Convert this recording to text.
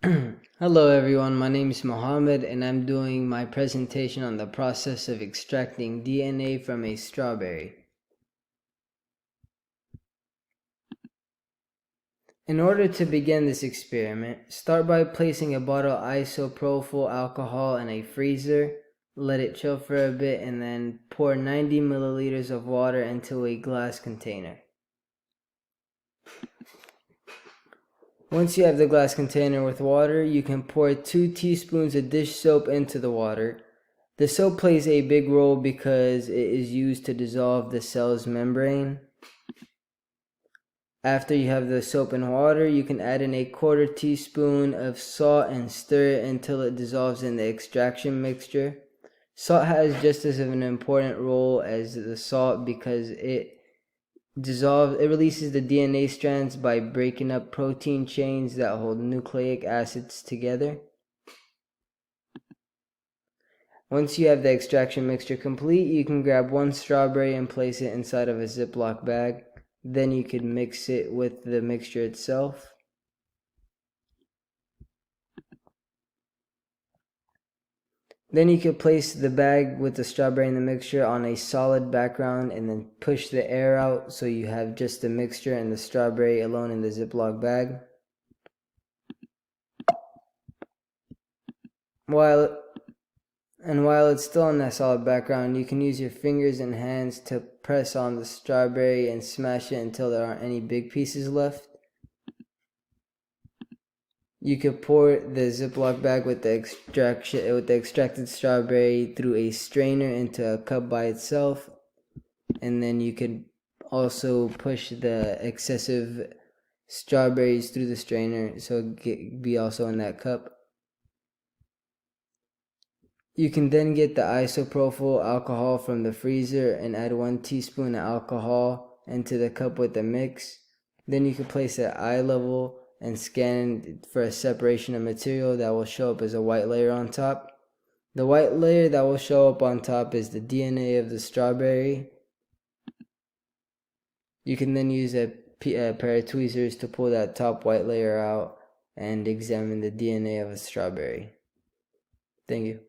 Hello everyone, my name is Mohammed and I'm doing my presentation on the process of extracting DNA from a strawberry. In order to begin this experiment, start by placing a bottle of isopropyl alcohol in a freezer, let it chill for a bit, and then pour 90 milliliters of water into a glass container. Once you have the glass container with water, you can pour 2 teaspoons of dish soap into the water. The soap plays a big role because it is used to dissolve the cell's membrane. After you have the soap and water, you can add in a 1/4 teaspoon of salt and stir it until it dissolves in the extraction mixture. Salt has just as an important role as the salt because it releases the DNA strands by breaking up protein chains that hold nucleic acids together. Once you have the extraction mixture complete, you can grab 1 strawberry and place it inside of a Ziploc bag. Then you can mix it with the mixture itself. Then you can place the bag with the strawberry and the mixture on a solid background and then push the air out so you have just the mixture and the strawberry alone in the Ziploc bag. While it's still on that solid background, you can use your fingers and hands to press on the strawberry and smash it until there aren't any big pieces left. You could pour the Ziploc bag with the extracted strawberry through a strainer into a cup by itself, and then you could also push the excessive strawberries through the strainer so it be also in that cup. You can then get the isopropyl alcohol from the freezer and add 1 teaspoon of alcohol into the cup with the mix. Then you can place it at eye level and scan for a separation of material that will show up as a white layer on top. The white layer that will show up on top is the DNA of the strawberry. You can then use a pair of tweezers to pull that top white layer out and examine the DNA of a strawberry. Thank you.